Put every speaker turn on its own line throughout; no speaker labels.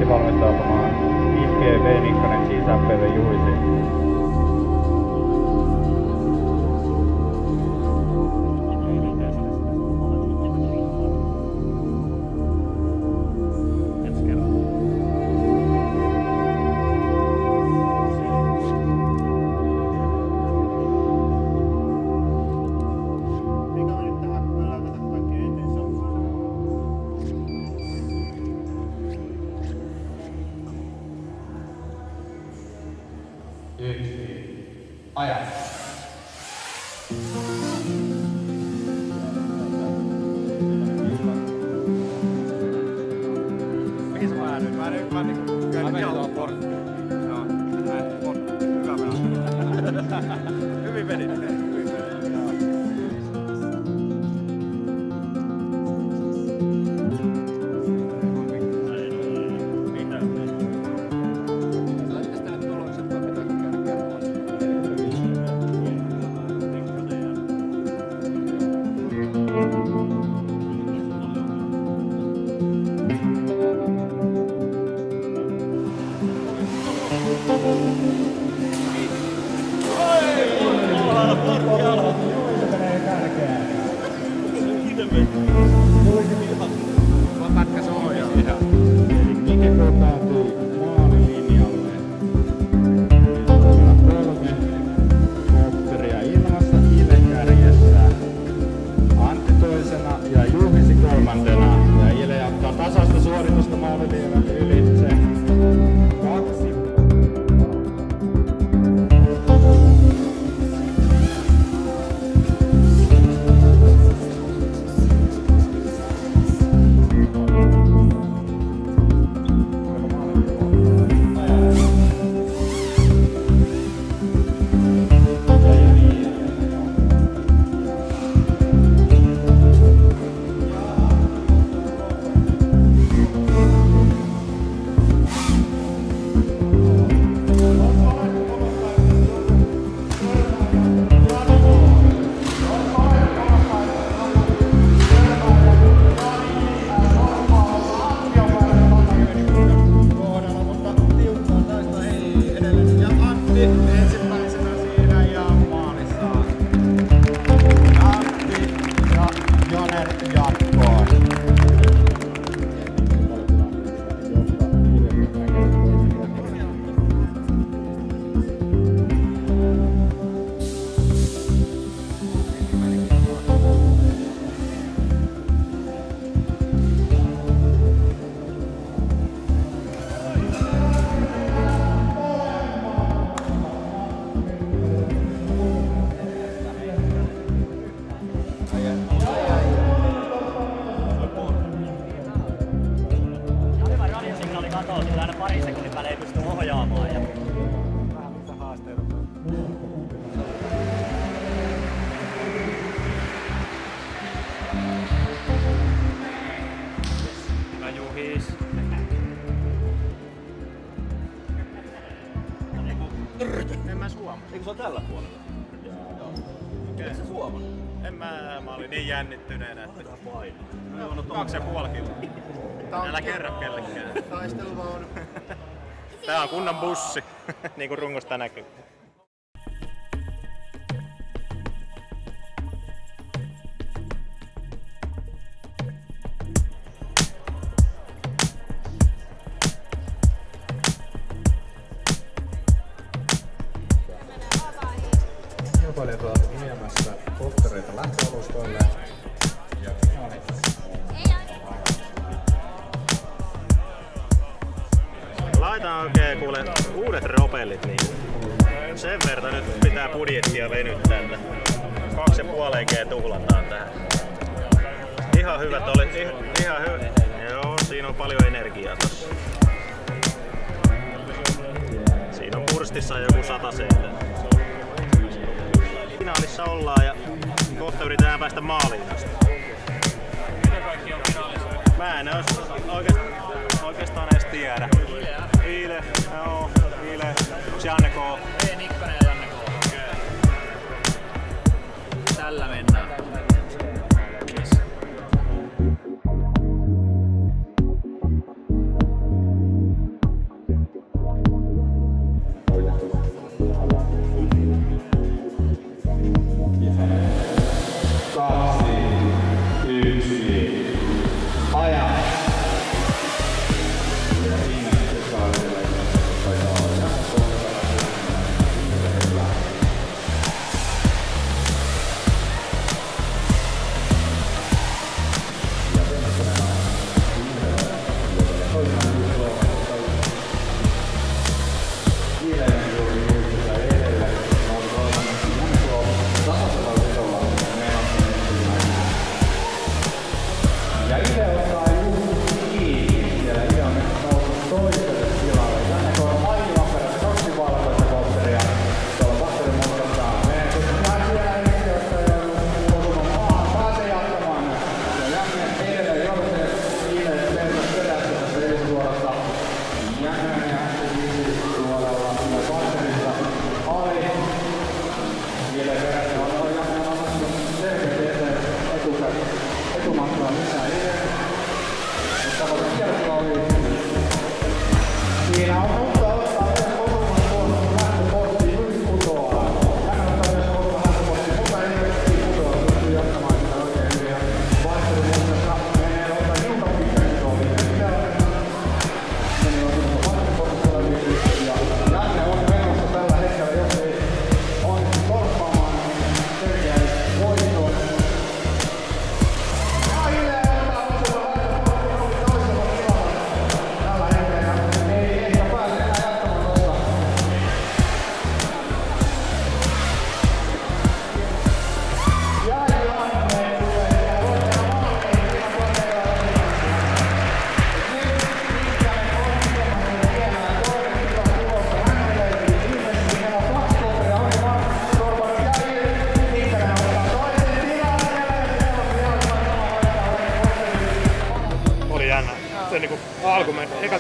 lähti valmistautumaan IFG Nikkanen siis FPV Juhisiin.
Ajan.
Mihin sä päädyit? Mä niinku käyn tuohon porttiin. Joo, hyvä mennä. Hyvin vedit.
Pari sekunnin välein ei pysty ohjaamaan. Ja...
Vähän mitä haasteita on.
Hyvä Juhis.
En mä suoma.
Eikö se on tällä puolella? Joo. Eikö se suoma?
Mä olin niin jännittyneenä, että...
No,
2,5 kiloa. Älä kerro kellekään.
Taisteluvaunu.
Tää on kunnon bussi, niinku rungosta näkyy.
Kilpailijat ovat viemässä koptereita lähtöalustoille.
Laitetaan oikein kuule uudet ropellit niin. Sen verran nyt pitää budjettia venyttää, että 2,5 G tuhlataan tähän. Ihan hyvät oli, ihan hyvä. Joo, siinä on paljon energiaa tossa. Siinä on purstissa joku 100 cc. Finaalissa ollaan ja kohta yritetään päästä maaliin asti.
Mitä kaikki on finaalissa?
Mä en oikeastaan edes tiedä. Viile, joo, Viile. Onks Janne K?
Ei, Nikkanen ja Janne K.
Okei.
Tällä mennään. Yes.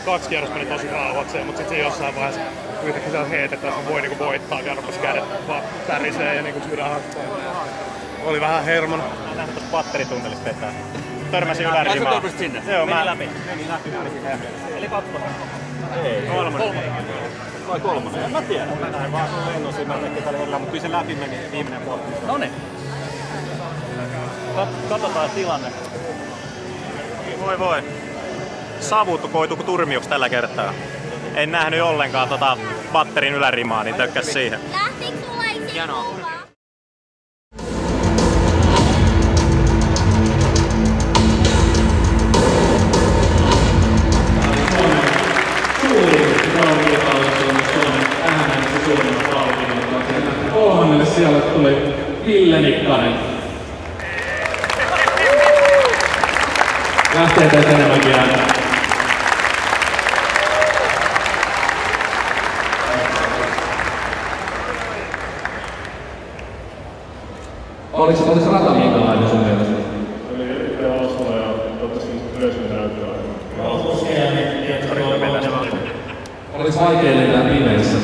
ekat 2 kierrosta meni tosi rauhakseen, mutta sitten jossain vaiheessa yhtäkkiä siellä heitetään, että voi niinku voittaa, ja rupesi kädet vaan tärisee ja niinku sydän hakkoo. Oli vähän hermon.
Nähdään tuossa batteritunnelissa vetää. Törmäsin ylärimaan.
Ai sä sinne?
Joo,
Meni läpi. Eli kakkonen.
Ei, kolmonen.
Vai kolmonen? En mä tiedä.
Mä näin vaan sun lennon siinä tällä mutta kyllä se läpi meni viimeinen puoli.
Noniin. Katsotaan tilanne.
Voi. Savuttu koituuko turmioksi tällä kertaa. En nähnyt ollenkaan batterin ylärimaa, niin tökkäs siihen.
Lähtikö sulla ensin kuva?
Kolmannelle sijalle tuli Ville Nikkanen. Lähteet etenemäkin aina. Oliko rata minkälainen sun mielestä?
Oli erittäin haastava ja toivottavasti yleisön näyttöä.
Oliko vaikea lentää pimeässä?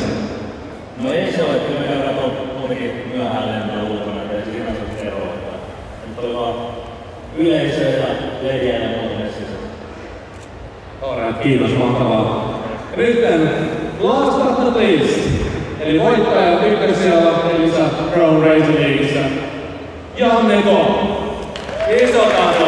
No ei se ole, kyllä me käydään kuitenkin myöhään lentää ulkona, ettei siinä se eroa. Nyt oli vaan yleisö ja leviä ja muuta messissä.
Alright, kiitos, mahtavaa. Nyt last but not least, eli voittaja ykkösijalla Elisa Pro Racing Leagueissä, Janne Ko. Iso taso.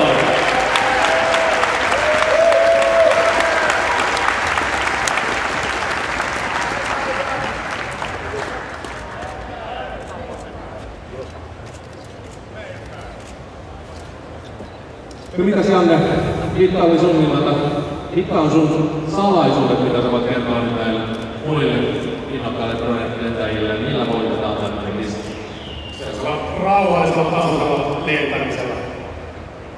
Mitäs Janne, mitkä oli sun nimellä? Mitkä on sun salaisuudet, mitä sä voit kertoa nyt näille muille innokkaille projektilentäjille? Millä voitetaan tämmöinen kisa?
Rauhallisella tasoisella lentämisellä.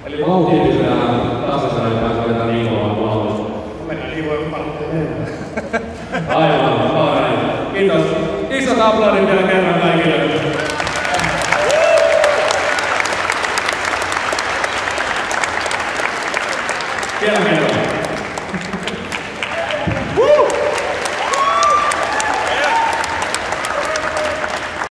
Eli vauhtia pysytään tasaisena ja pääsee vetämään niin kovaa kuin haluaa.
Mennään niin voi parhaiten.
Aivan, alright. Kiitos. Isot aplodit vielä kerran kaikille. Vielä